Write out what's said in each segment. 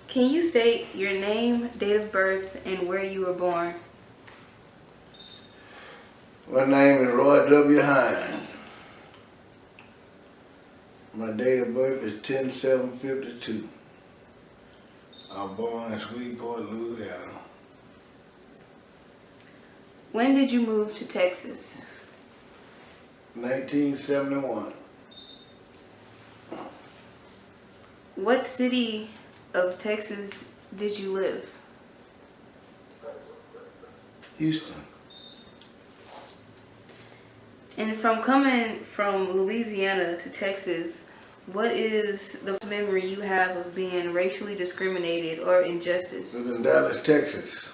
Can you state your name, date of birth, and where you were born? My name is Roy W. Hymes. My date of birth is 10/7/52. I was born in Shreveport, Louisiana. When did you move to Texas? 1971. What city of Texas did you live? Houston. And from coming from Louisiana to Texas, what is the memory you have of being racially discriminated or injustice? I was in Dallas, Texas.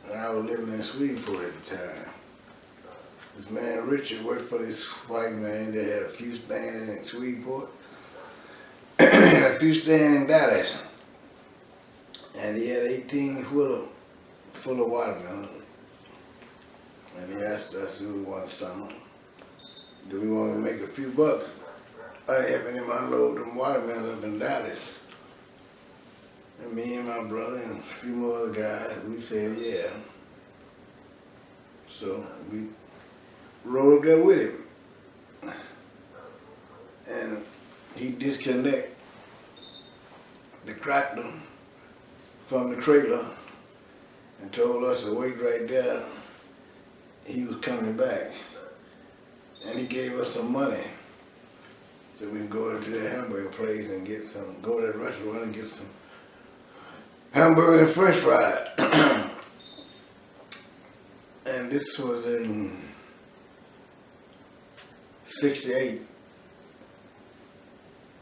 And I was living in Shreveport at the time. This man Richard worked for this white man that had a few standing in Shreveport and a few standing in Dallas. And he had 18-wheeler full of watermelon. And he asked us who we wanted some. Do we want to make a few bucks? I helping him unload them watermelon up in Dallas. And me and my brother and a few more other guys, we said, yeah. So we rode up there with him. And he disconnected the tractor from the trailer and told us to wait right there. He was coming back. And he gave us some money so we can go to the hamburger place and go to that restaurant and get some hamburger and french fries. And this was in 68.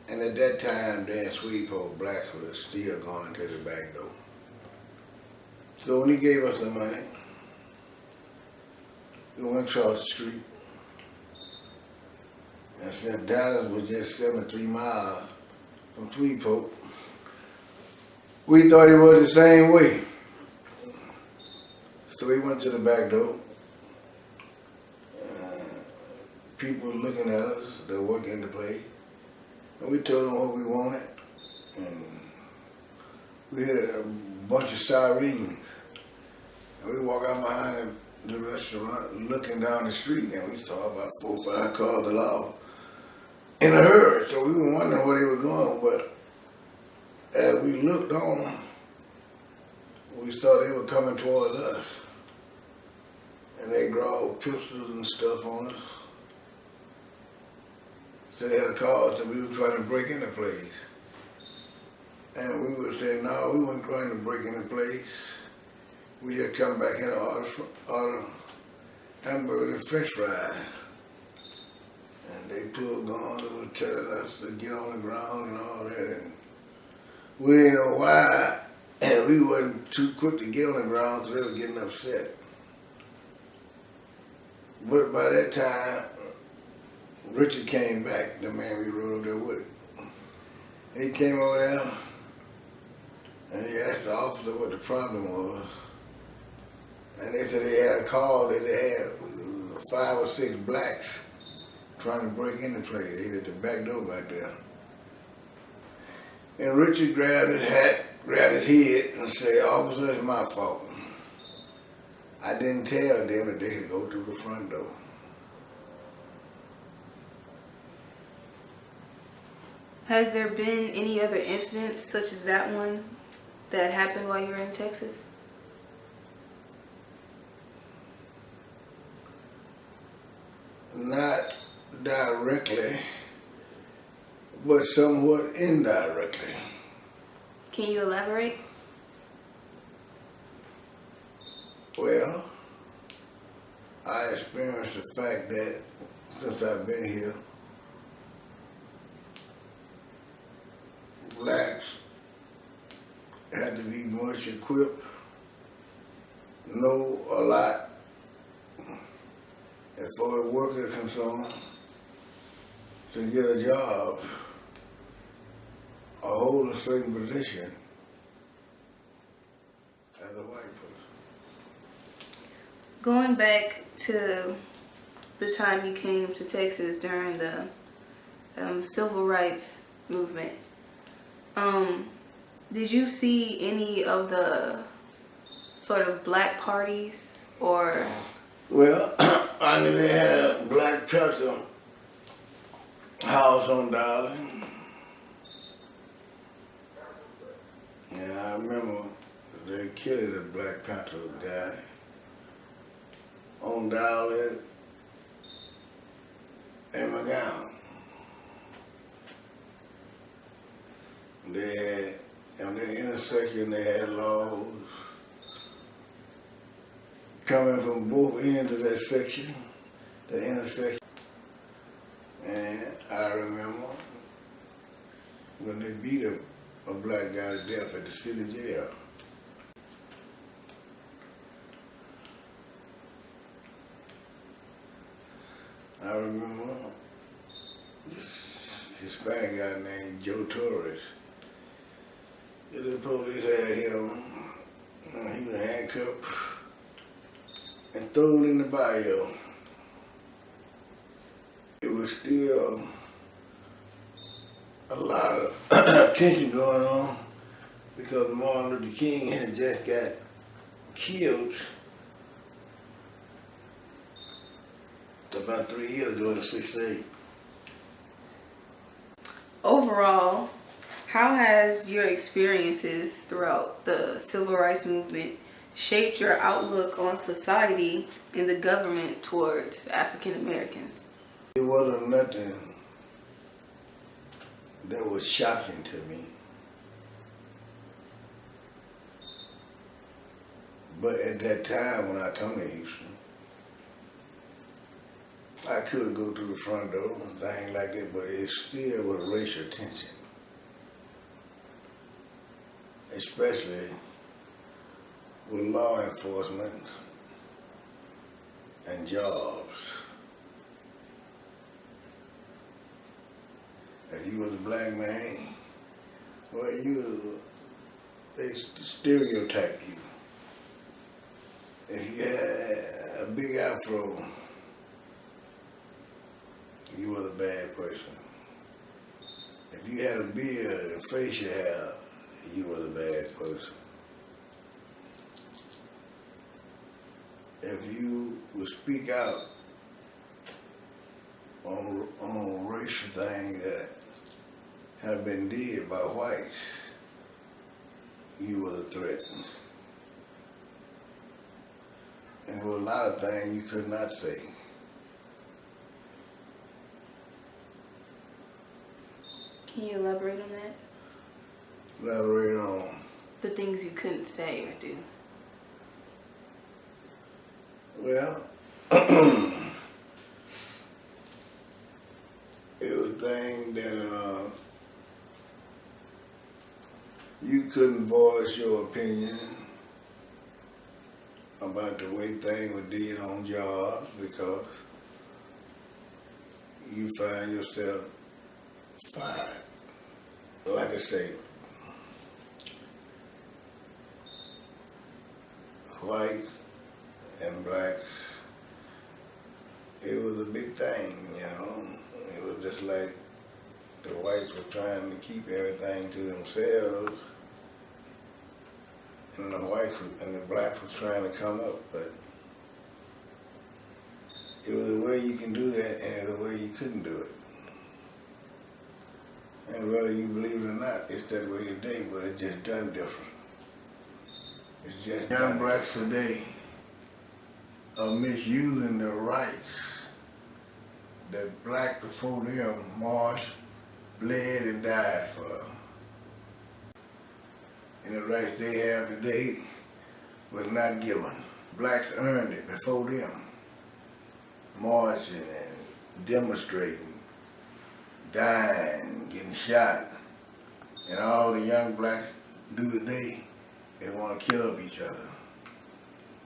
And at that time, there in Shreveport, blacks were still going to the back door. So when he gave us the money, we went across the street. And since Dallas was just 73 miles from Shreveport, we thought it was the same way. So we went to the back door. People looking at us, they work in the place. And we told them what we wanted. And we had a bunch of sirens. And we walked out behind the restaurant looking down the street, and we saw about 4 or 5 cars along in a hurry. So we were wondering where they were going, but as we looked on them, we saw they were coming towards us. And they grabbed pistols and stuff on us. So they had a call, so we were trying to break into the place. And we would say, no, we weren't trying to break into the place. We just come back here to order hamburger and french fries. And they pulled guns and were telling us to get on the ground and all that. And we didn't know why. And we wasn't too quick to get on the ground, so they were getting upset. But by that time, Richard came back, the man we rode up there with. He came over there and he asked the officer what the problem was. And they said they had a call that they had 5 or 6 blacks trying to break in the place. They had the back door back there. And Richard grabbed his hat, grabbed his head and said, officer, it's my fault. I didn't tell them that they could go through the front door. Has there been any other incidents such as that one that happened while you were in Texas? Not directly, but somewhat indirectly. Can you elaborate? Well, I experienced the fact that since I've been here, blacks had to be much equipped, know a lot, as far as work is concerned, to get a job or hold a certain position as a white person. Going back to the time you came to Texas during the civil rights movement, Did you see any of the sort of black parties or? Well, I knew they had a black Panther house on Darling. And I remember they killed a Black Panther guy on Darling and McGowan. They had, on the intersection, they had laws coming from both ends of that section, the intersection. And I remember when they beat a black guy to death at the city jail. I remember this Hispanic guy named Joe Torres. The police had him, he was handcuffed and thrown in the bayou. It was still a lot of tension going on because Martin Luther King had just got killed about 3 years ago in '68. Overall, how has your experiences throughout the civil rights movement shaped your outlook on society and the government towards African Americans? It wasn't nothing that was shocking to me. But at that time when I come to Houston, I could go through the front door and things like that, but it still was racial tension. Especially with law enforcement and jobs. If you was a black man, well, they stereotype you. If you had a big afro, you was a bad person. If you had a beard and facial hair, you was a bad person. If you would speak out on racial things that have been did by whites, you was a threat. And there were a lot of things you could not say. Can you elaborate on that? Elaborate on The things you couldn't say or do. well, it was things that you couldn't voice your opinion about the way things were did on jobs because you find yourself fired. Like I say, white and blacks, it was a big thing, you know. It was just like the whites were trying to keep everything to themselves, and the blacks were trying to come up, but it was a way you can do that and it was a way you couldn't do it. And whether you believe it or not, it's that way today, but it's just done different. It's just young blacks today are misusing their rights that black before them marched, bled, and died for. And the rights they have today was not given. Blacks earned it before them, marching and demonstrating, dying, getting shot. And all the young blacks do today, they want to kill up each other.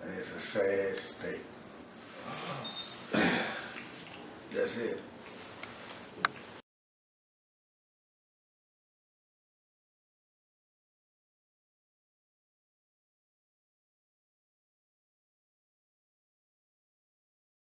And it's a sad state. That's it.